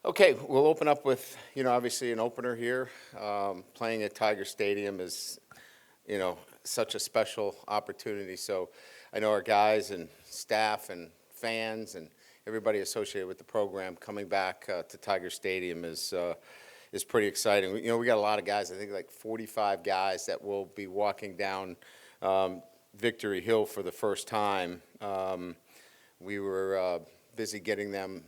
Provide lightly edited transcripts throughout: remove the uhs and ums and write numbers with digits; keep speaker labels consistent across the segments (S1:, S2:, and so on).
S1: Okay, we'll open up with, obviously an opener here. Playing at Tiger Stadium is, such a special opportunity. So I know our guys and staff and fans and everybody associated with the program coming back to Tiger Stadium is pretty exciting. We got a lot of guys, I think like 45 guys that will be walking down Victory Hill for the first time. We were busy getting them,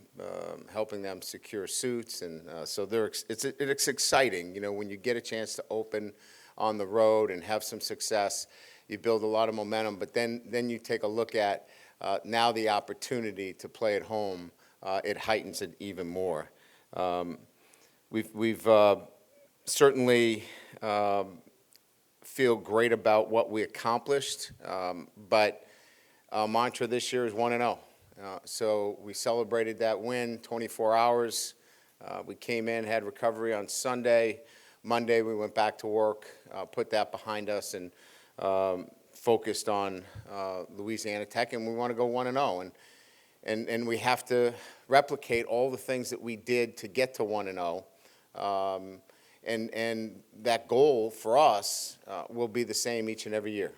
S1: helping them secure suits, and so it's exciting. When you get a chance to open on the road and have some success, you build a lot of momentum. But then you take a look at now the opportunity to play at home. It heightens it even more. We've certainly feel great about what we accomplished, but our mantra this year is 1-0. So we celebrated that win, 24 hours. We came in, had recovery on Sunday. Monday we went back to work, put that behind us, and focused on Louisiana Tech, and we want to go 1-0. And we have to replicate all the things that we did to get to 1-0. And that goal for us will be the same each and every year.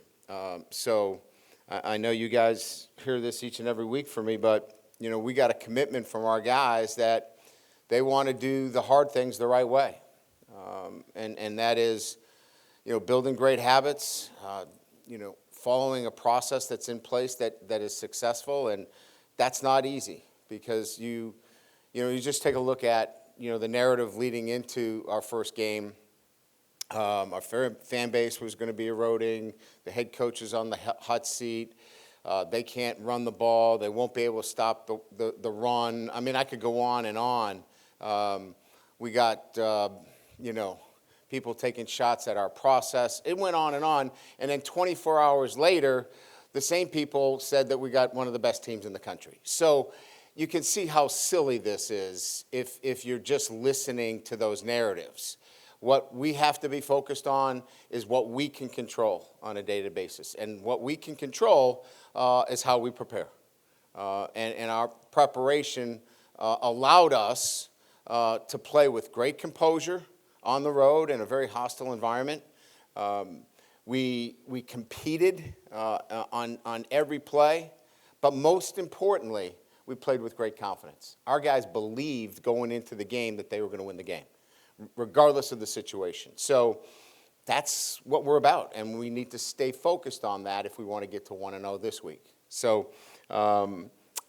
S1: So I know you guys hear this each and every week from me, but, we got a commitment from our guys that they want to do the hard things the right way. And that is, building great habits, following a process that's in place that is successful. And that's not easy because you just take a look at, the narrative leading into our first game. Our fan base was going to be eroding. The head coach is on the hot seat. They can't run the ball. They won't be able to stop the run. I mean, I could go on and on. We got, people taking shots at our process. It went on. And then 24 hours later, the same people said that we got one of the best teams in the country. So you can see how silly this is if you're just listening to those narratives. What we have to be focused on is what we can control on a day-to-day basis. And what we can control is how we prepare. And our preparation allowed us to play with great composure on the road in a very hostile environment. We competed on every play. But most importantly, we played with great confidence. Our guys believed going into the game that they were going to win the game, regardless of the situation. So that's what we're about, and we need to stay focused on that if we want to get to 1-0 this week. So a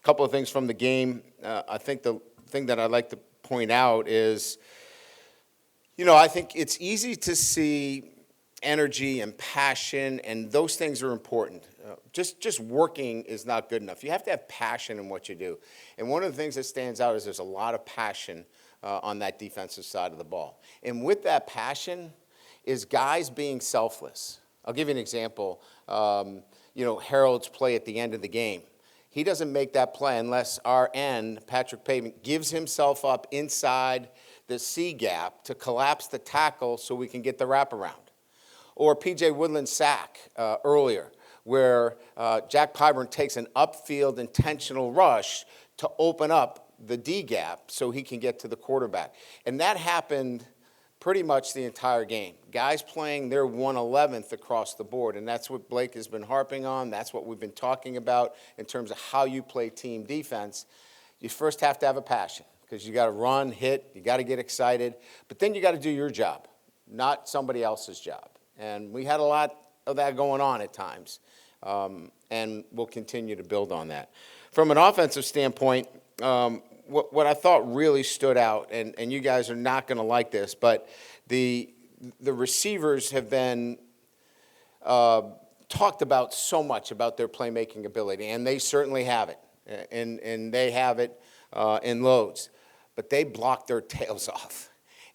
S1: couple of things from the game. I think the thing that I'd like to point out is, I think it's easy to see energy and passion, and those things are important. Just working is not good enough. You have to have passion in what you do. And one of the things that stands out is there's a lot of passion on that defensive side of the ball. And with that passion is guys being selfless. I'll give you an example. Harold's play at the end of the game. He doesn't make that play unless our end, Patrick Pavement, gives himself up inside the C gap to collapse the tackle so we can get the wraparound. Or P.J. Woodland's sack earlier, where Jack Pyburn takes an upfield intentional rush to open up the D gap so he can get to the quarterback. And that happened pretty much the entire game. Guys playing their 1/11th across the board, and that's what Blake has been harping on. That's what we've been talking about in terms of how you play team defense. You first have to have a passion because you got to run, hit, you got to get excited, but then you got to do your job, not somebody else's job. And we had a lot of that going on at times, and we'll continue to build on that. From an offensive standpoint, what I thought really stood out, and you guys are not going to like this, but the receivers have been talked about so much about their playmaking ability, and they certainly have it, and they have it in loads, but they block their tails off.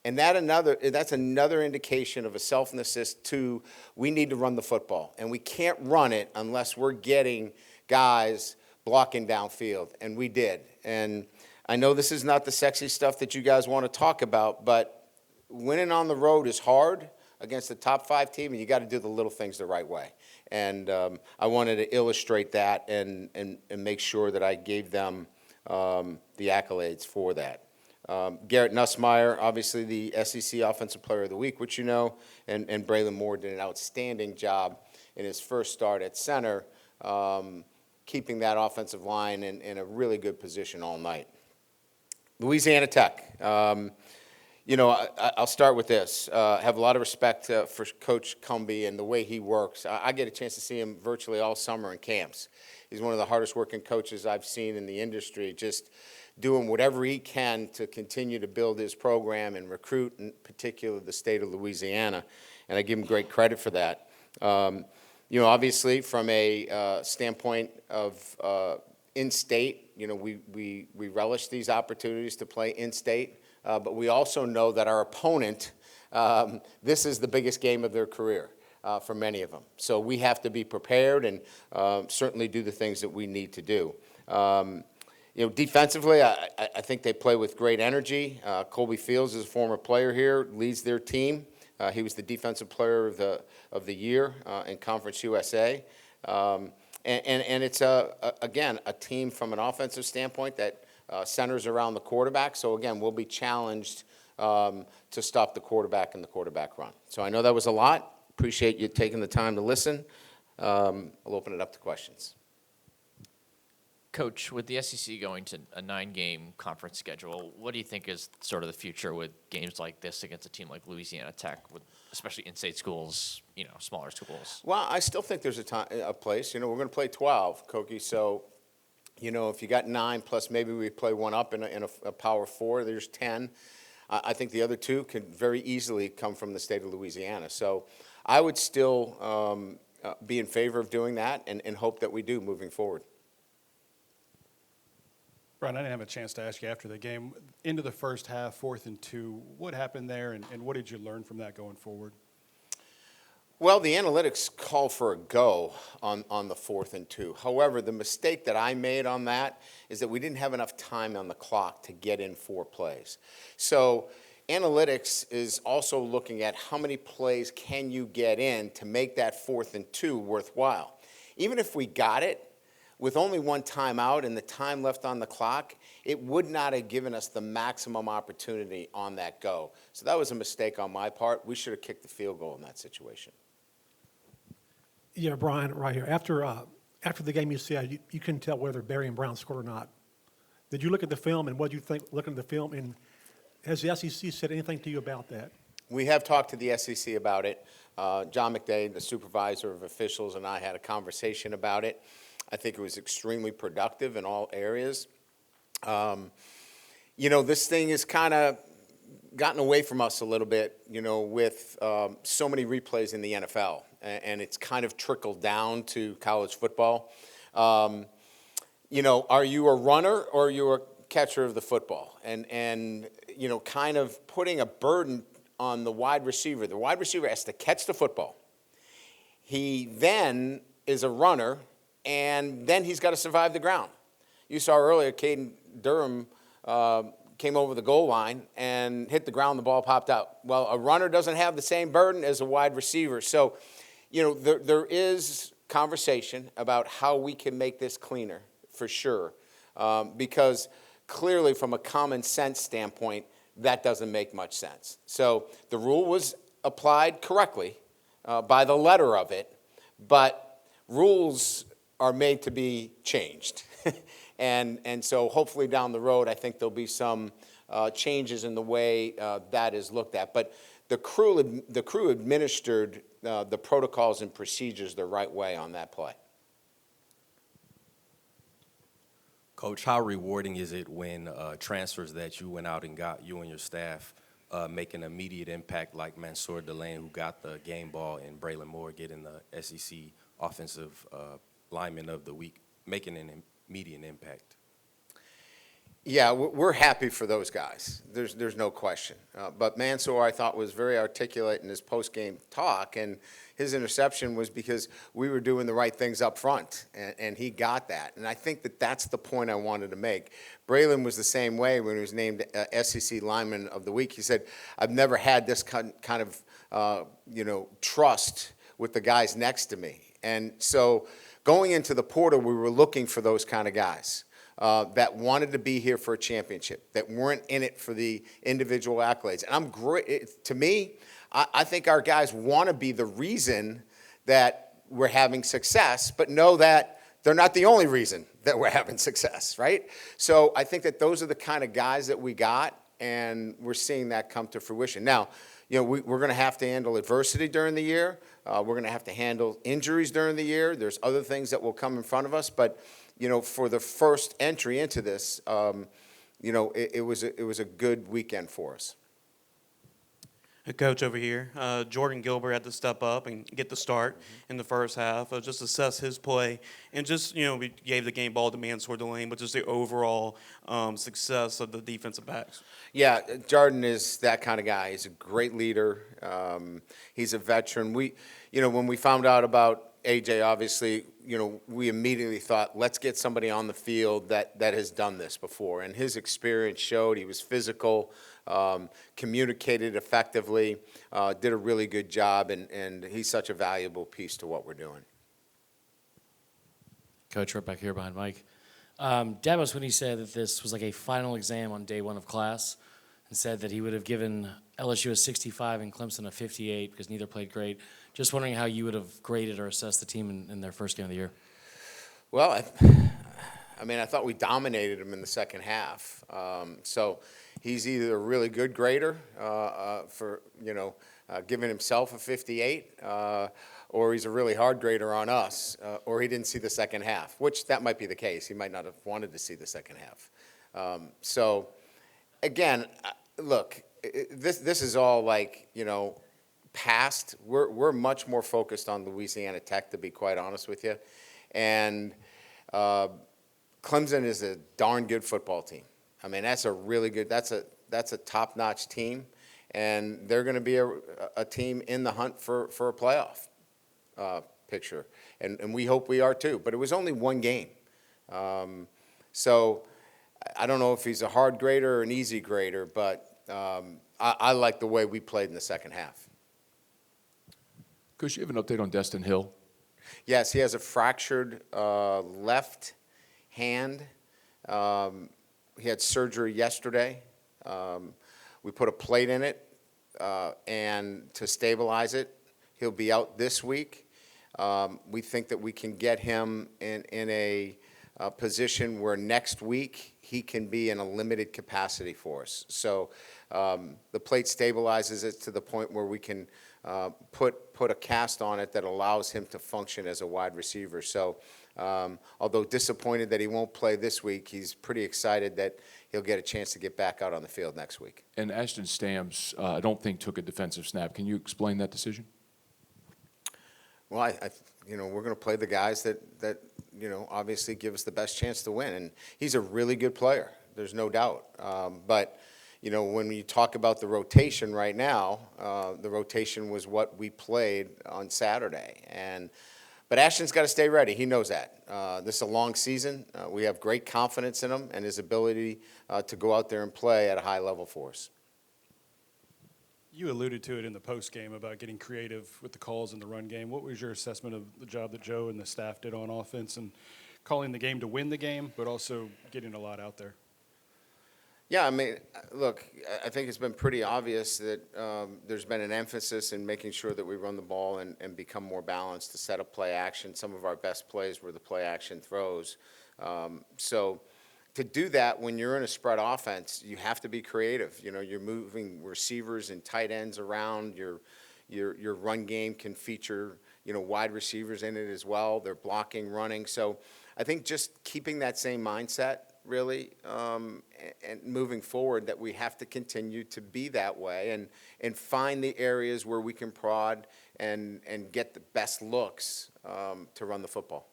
S1: And that's another indication of a selflessness to we need to run the football. And we can't run it unless we're getting guys blocking downfield. And we did. And I know this is not the sexy stuff that you guys want to talk about, but winning on the road is hard against the top 5 team, and you got to do the little things the right way. And I wanted to illustrate that and make sure that I gave them the accolades for that. Garrett Nussmeier, obviously the SEC Offensive Player of the Week, which you know, and Braylon Moore did an outstanding job in his first start at center, keeping that offensive line in a really good position all night. Louisiana Tech. I'll start with this. Have a lot of respect for Coach Cumbie and the way he works. I get a chance to see him virtually all summer in camps. He's one of the hardest working coaches I've seen in the industry, just doing whatever he can to continue to build his program and recruit, in particular, the state of Louisiana. And I give him great credit for that. Obviously, from a standpoint of in-state, we relish these opportunities to play in-state. But we also know that our opponent, this is the biggest game of their career for many of them. So we have to be prepared and certainly do the things that we need to do. Defensively, I think they play with great energy. Colby Fields is a former player here, leads their team. He was the Defensive Player of the Year in Conference USA. And it's, again, a team from an offensive standpoint that centers around the quarterback. So, again, we'll be challenged to stop the quarterback and the quarterback run. So I know that was a lot. Appreciate you taking the time to listen. I'll open it up to questions.
S2: Coach, with the SEC going to a 9-game conference schedule, what do you think is sort of the future with games like this against a team like Louisiana Tech, with especially in-state schools, smaller schools?
S1: Well, I still think there's a place. We're going to play 12, Koki. So, if you got 9 plus maybe we play one up in a Power 4, there's 10. I think the other 2 could very easily come from the state of Louisiana. So I would still be in favor of doing that and hope that we do moving forward.
S3: Brian, I didn't have a chance to ask you after the game. Into the first half, 4th and 2, what happened there, and what did you learn from that going forward?
S1: Well, the analytics call for a go on the 4th and 2. However, the mistake that I made on that is that we didn't have enough time on the clock to get in 4 plays. So analytics is also looking at how many plays can you get in to make that 4th and 2 worthwhile. Even if we got it, with only 1 timeout and the time left on the clock, it would not have given us the maximum opportunity on that go. So that was a mistake on my part. We should have kicked the field goal in that situation.
S4: Yeah, Brian, right here. After the game, you said you couldn't tell whether Barry and Brown scored or not. Did you look at the film, and what did you think looking at the film? And has the SEC said anything to you about that?
S1: We have talked to the SEC about it. John McDade, the supervisor of officials, and I had a conversation about it. I think it was extremely productive in all areas. This thing has kind of gotten away from us a little bit, with so many replays in the NFL, and it's kind of trickled down to college football. Are you a runner or are you a catcher of the football? And kind of putting a burden on the wide receiver. The wide receiver has to catch the football. He then is a runner, and then he's got to survive the ground. You saw earlier, Caden Durham came over the goal line and hit the ground, the ball popped out. Well, a runner doesn't have the same burden as a wide receiver. So, there is conversation about how we can make this cleaner, for sure, because clearly from a common sense standpoint, that doesn't make much sense. So the rule was applied correctly by the letter of it, but rules are made to be changed. and so hopefully down the road, I think there'll be some changes in the way that is looked at. But the crew administered the protocols and procedures the right way on that play.
S5: Coach, how rewarding is it when transfers that you went out and got, you and your staff, make an immediate impact, like Mansour Delane, who got the game ball, and Braylon Moore getting the SEC Offensive Lineman of the Week, making an immediate impact?
S1: Yeah, we're happy for those guys. There's no question. But Mansour, I thought, was very articulate in his post-game talk, and his interception was because we were doing the right things up front, and he got that. And I think that's the point I wanted to make. Braylon was the same way when he was named SEC Lineman of the Week. He said, I've never had this kind of trust with the guys next to me. And so going into the portal, we were looking for those kind of guys that wanted to be here for a championship, that weren't in it for the individual accolades. And I'm great. To me, I think our guys want to be the reason that we're having success, but know that they're not the only reason that we're having success, right? So I think that those are the kind of guys that we got, and we're seeing that come to fruition. Now, we're going to have to handle adversity during the year. We're going to have to handle injuries during the year. There's other things that will come in front of us, but for the first entry into this, it was a good weekend for us.
S6: A coach over here, Jordan Gilbert had to step up and get the start in the first half, just assess his play, and just, we gave the game ball to Mansour Delane, but just the overall success of the defensive backs.
S1: Yeah, Jordan is that kind of guy. He's a great leader. He's a veteran. When we found out about AJ, obviously, we immediately thought, let's get somebody on the field that has done this before. And his experience showed he was physical, communicated effectively, did a really good job, and he's such a valuable piece to what we're doing.
S7: Coach, right back here behind Mike. Demos, when he said that this was like a final exam on day one of class, and said that he would have given LSU a 65 and Clemson a 58 because neither played great. Just wondering how you would have graded or assessed the team in their first game of the year.
S1: Well, I thought we dominated him in the second half. So he's either a really good grader for giving himself a 58, or he's a really hard grader on us, or he didn't see the second half, which that might be the case. He might not have wanted to see the second half. So, again, look, this is all like, past. We're much more focused on Louisiana Tech, to be quite honest with you. And Clemson is a darn good football team. That's a really good, that's a top-notch team, and they're going to be a team in the hunt for a playoff picture. And we hope we are too. But it was only one game. So I don't know if he's a hard grader or an easy grader, but I like the way we played in the second half.
S8: Coach, you have an update on Destin Hill?
S1: Yes, he has a fractured left hand. He had surgery yesterday. We put a plate in it and to stabilize it. He'll be out this week. We think that we can get him in a position where next week he can be in a limited capacity for us. So the plate stabilizes it to the point where we can put a cast on it that allows him to function as a wide receiver. So although disappointed that he won't play this week, he's pretty excited that he'll get a chance to get back out on the field next week.
S8: And Ashton Stamps, I don't think took a defensive snap. Can you explain that decision?
S1: Well, we're going to play the guys that obviously give us the best chance to win. And he's a really good player. There's no doubt. But when you talk about the rotation right now, the rotation was what we played on Saturday. But Ashton's got to stay ready. He knows that. This is a long season. We have great confidence in him and his ability to go out there and play at a high level for us.
S3: You alluded to it in the post game about getting creative with the calls in the run game. What was your assessment of the job that Joe and the staff did on offense and calling the game to win the game, but also getting a lot out there?
S1: Yeah, look, I think it's been pretty obvious that there's been an emphasis in making sure that we run the ball and become more balanced to set up play action. Some of our best plays were the play action throws. So to do that, when you're in a spread offense, you have to be creative. You're moving receivers and tight ends around. Your run game can feature, wide receivers in it as well. They're blocking, running. So I think just keeping that same mindset, really, and moving forward, that we have to continue to be that way and find the areas where we can prod and get the best looks to run the football.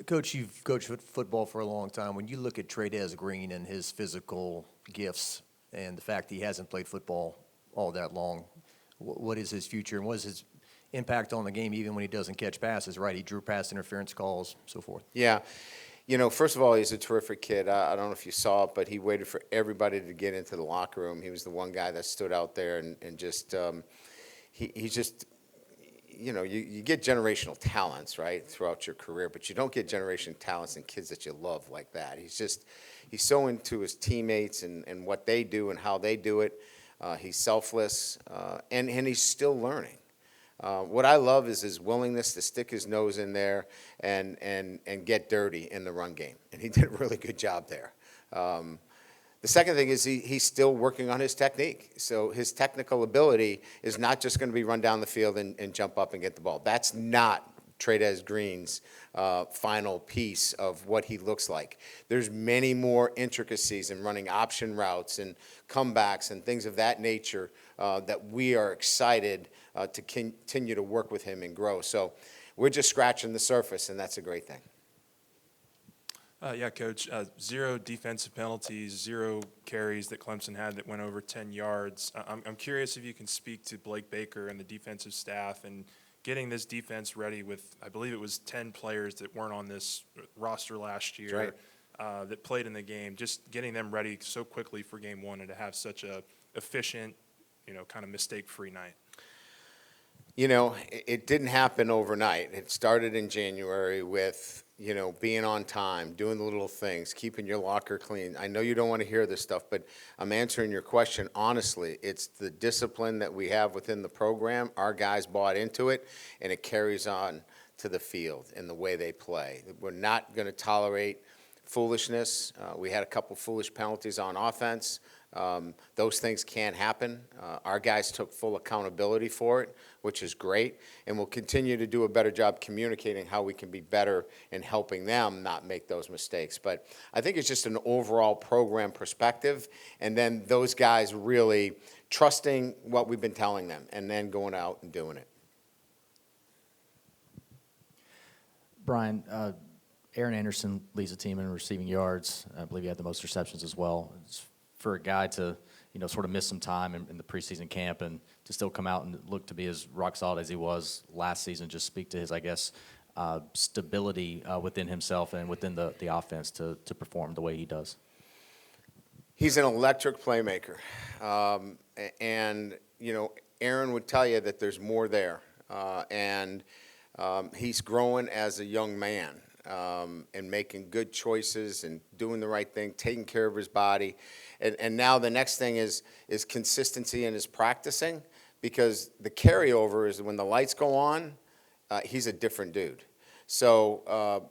S9: Coach, you've coached football for a long time. When you look at Trey'Dez Green and his physical gifts and the fact that he hasn't played football all that long, what is his future and what is his impact on the game even when he doesn't catch passes, right? He drew pass interference calls, so forth.
S1: Yeah. First of all, he's a terrific kid. I don't know if you saw it, but he waited for everybody to get into the locker room. He was the one guy that stood out there and just he just – you get generational talents, right, throughout your career, but you don't get generational talents in kids that you love like that. He's so into his teammates and what they do and how they do it. He's selfless, and he's still learning. What I love is his willingness to stick his nose in there and get dirty in the run game, and he did a really good job there. The second thing is he's still working on his technique. So his technical ability is not just going to be run down the field and jump up and get the ball. That's not Trades Green's final piece of what he looks like. There's many more intricacies in running option routes and comebacks and things of that nature that we are excited to continue to work with him and grow. So we're just scratching the surface, and that's a great thing.
S10: Yeah, Coach. 0 defensive penalties, 0 carries that Clemson had that went over 10 yards. I'm curious if you can speak to Blake Baker and the defensive staff and getting this defense ready with, I believe it was 10 players that weren't on this roster last year that played in the game, just getting them ready so quickly for game 1 and to have such a efficient, kind of mistake-free night.
S1: It didn't happen overnight. It started in January with, being on time, doing the little things, keeping your locker clean. I know you don't want to hear this stuff, but I'm answering your question honestly. It's the discipline that we have within the program. Our guys bought into it, and it carries on to the field in the way they play. We're not going to tolerate foolishness. We had a couple foolish penalties on offense. Those things can't happen. Our guys took full accountability for it, which is great, and we'll continue to do a better job communicating how we can be better in helping them not make those mistakes. But I think it's just an overall program perspective, and then those guys really trusting what we've been telling them and then going out and doing it.
S11: Brian, Aaron Anderson leads the team in receiving yards. I believe he had the most receptions as well. It's for a guy to, sort of miss some time in the preseason camp and to still come out and look to be as rock solid as he was last season, just speak to his, stability within himself and within the offense to perform the way he does.
S1: He's an electric playmaker. And Aaron would tell you that there's more there. He's growing as a young man. And making good choices and doing the right thing, taking care of his body. And now the next thing is consistency in his practicing, because the carryover is when the lights go on, he's a different dude. So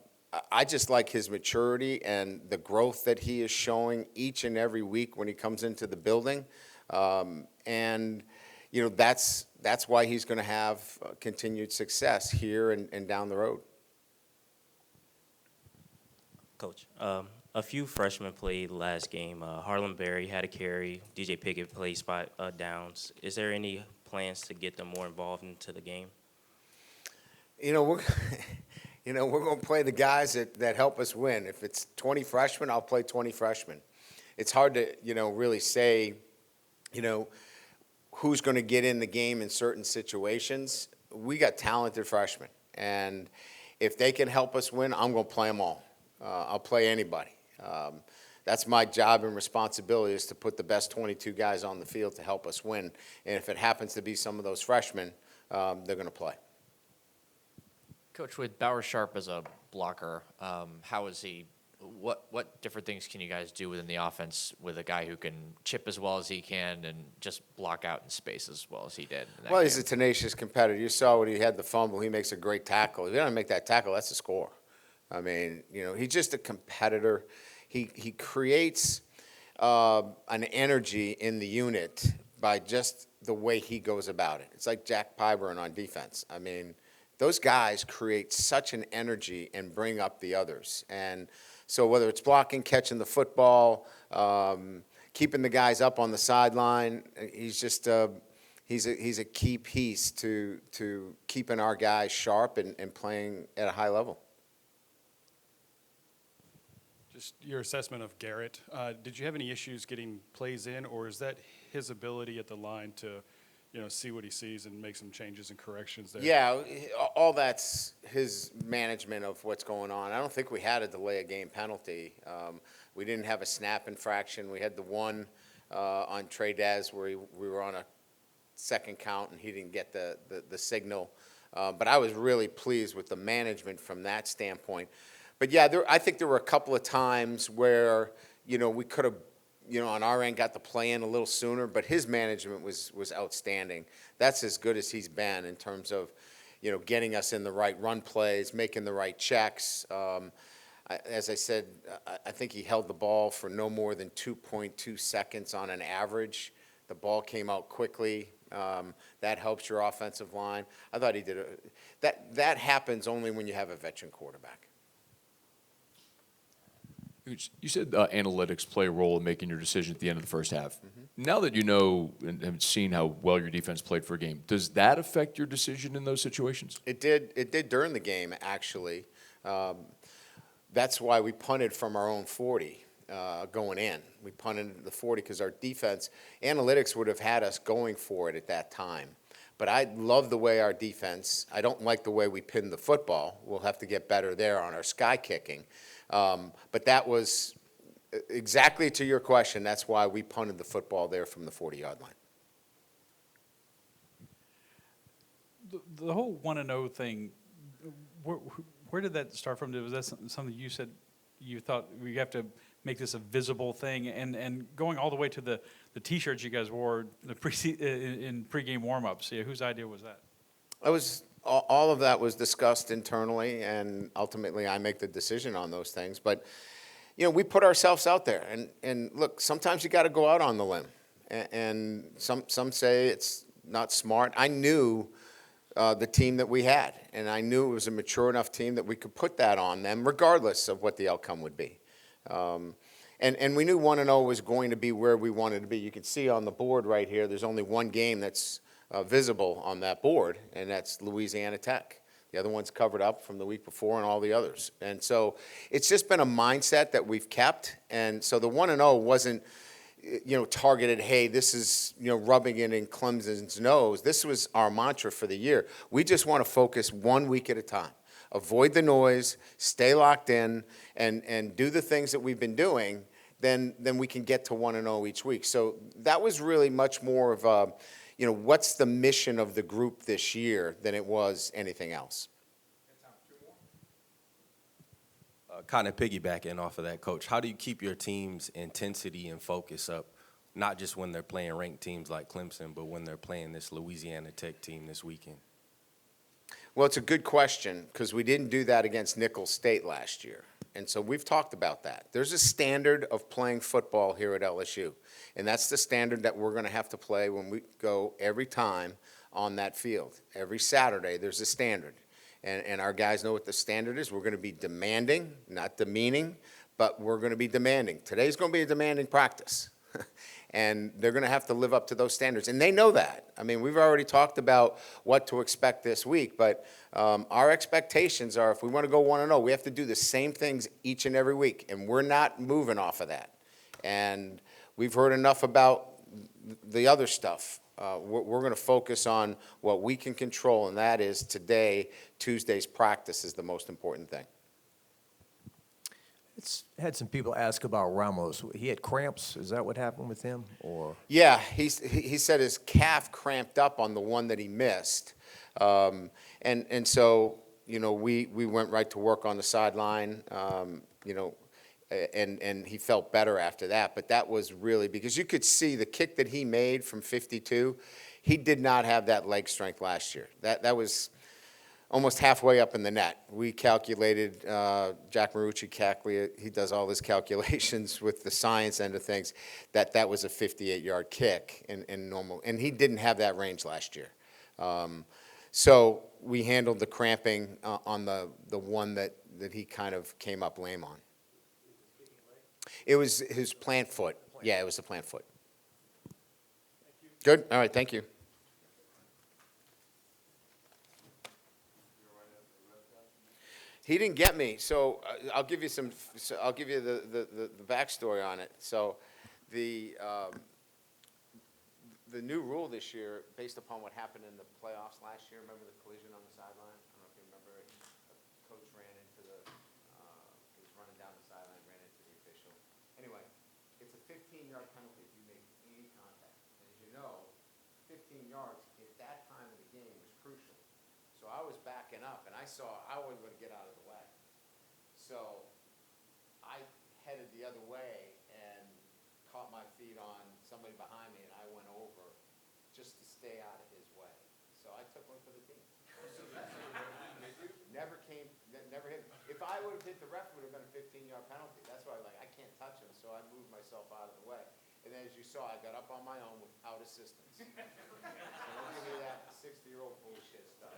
S1: I just like his maturity and the growth that he is showing each and every week when he comes into the building. That's why he's going to have continued success here and down the road.
S12: Coach, a few freshmen played last game. Harlem Berry had a carry. DJ Pickett played spot downs. Is there any plans to get them more involved into the game?
S1: We're going to play the guys that help us win. If it's 20 freshmen, I'll play 20 freshmen. It's hard to, really say, who's going to get in the game in certain situations. We got talented freshmen, and if they can help us win, I'm going to play them all. I'll play anybody. That's my job and responsibility, is to put the best 22 guys on the field to help us win. And if it happens to be some of those freshmen, they're going to play.
S2: Coach, with Bauer Sharp as a blocker, how is he? What different things can you guys do within the offense with a guy who can chip as well as he can and just block out in space as well as he did?
S1: Well, he's a tenacious competitor. You saw when he had the fumble, he makes a great tackle. If he doesn't make that tackle, that's a score. I mean, he's just a competitor. He creates an energy in the unit by just the way he goes about it. It's like Jack Pyburn on defense. I mean, those guys create such an energy and bring up the others. And so whether it's blocking, catching the football, keeping the guys up on the sideline, he's just he's a key piece to keeping our guys sharp and playing at a high level.
S3: Just your assessment of Garrett. Did you have any issues getting plays in, or is that his ability at the line to, see what he sees and make some changes and corrections there?
S1: Yeah, all that's his management of what's going on. I don't think we had a delay of game penalty. We didn't have a snap infraction. We had the one on Trades where we were on a second count and he didn't get the signal. But I was really pleased with the management from that standpoint. But yeah, I think there were a couple of times where, we could have, on our end got the play in a little sooner, but his management was outstanding. That's as good as he's been in terms of, getting us in the right run plays, making the right checks. As I said, I think he held the ball for no more than 2.2 seconds on an average. The ball came out quickly. That helps your offensive line. I thought he did that happens only when you have a veteran quarterback.
S8: You said analytics play a role in making your decision at the end of the first half. Now that you know and have seen how well your defense played for a game, does that affect your decision in those situations?
S1: It did during the game, actually. That's why we punted from our own 40 going in. We punted the 40 because our defense, analytics would have had us going for it at that time. But I love the way our defense, I don't like the way we pinned the football. We'll have to get better there on our sky kicking. But that was exactly to your question. That's why we punted the football there from the 40-yard line.
S13: The whole 1-0 thing, where did that start from? Was that something you said you thought we have to make this a visible thing? And going all the way to the T-shirts you guys wore in pregame warm-ups, whose idea was that?
S1: All of that was discussed internally, and ultimately I make the decision on those things. But, we put ourselves out there. And look, sometimes you got to go out on the limb. And some say it's not smart. I knew the team that we had, and I knew it was a mature enough team that we could put that on them regardless of what the outcome would be. And we knew 1-0 was going to be where we wanted to be. You can see on the board right here, there's only one game that's visible on that board, and that's Louisiana Tech. The other one's covered up from the week before and all the others. And so it's just been a mindset that we've kept. And so the 1-0 wasn't, targeted, hey, this is, rubbing it in Clemson's nose. This was our mantra for the year. We just want to focus 1 week at a time. Avoid the noise, stay locked in, and do the things that we've been doing, then we can get to 1-0 each week. So that was really much more of a, what's the mission of the group this year than it was anything else.
S5: Kind of piggybacking off of that, Coach, how do you keep your team's intensity and focus up, not just when they're playing ranked teams like Clemson, but when they're playing this Louisiana Tech team this weekend?
S1: Well, it's a good question because we didn't do that against Nicholls State last year. And so we've talked about that. There's a standard of playing football here at LSU, and that's the standard that we're going to have to play when we go every time on that field. Every Saturday, there's a standard. And our guys know what the standard is. We're going to be demanding, not demeaning, but we're going to be demanding. Today's going to be a demanding practice. And they're going to have to live up to those standards. And they know that. I mean, we've already talked about what to expect this week, but our expectations are if we want to go 1-0, we have to do the same things each and every week. And we're not moving off of that. And we've heard enough about the other stuff. We're going to focus on what we can control, and that is today, Tuesday's practice is the most important thing.
S9: It's had some people ask about Ramos. He had cramps. Is that what happened with him? Or
S1: Yeah, he said his calf cramped up on the one that he missed. And so, we went right to work on the sideline, and he felt better after that. But that was really because you could see the kick that he made from 52, he did not have that leg strength last year. That was almost halfway up in the net. We calculated, Jack Marucci, he does all his calculations with the science end of things, that was a 58-yard kick in normal. And he didn't have that range last year. So we handled the cramping on the one that he kind of came up lame on. It was his plant foot. Yeah, it was the plant foot. Good. All right, thank you. He didn't get me, so I'll give you the backstory on it. So the new rule this year, based upon what happened in the playoffs last year, remember the collision on the sideline? I don't know if you remember it. A coach ran into he was running down the sideline, ran into the official. Anyway, it's a 15-yard penalty if you make any contact. And as you know, 15 yards at that time of the game was crucial. So I was backing up, and I saw I wasn't going to get out of the way. So I headed the other way and caught my feet on somebody behind me, and I went over just to stay out of his way. So I took one for the team. Never hit. If I would have hit the ref, it would have been a 15-yard penalty. That's why I can't touch him, so I moved myself out of the way. And then, as you saw, I got up on my own without assistance. So don't give me that 60-year-old bullshit stuff.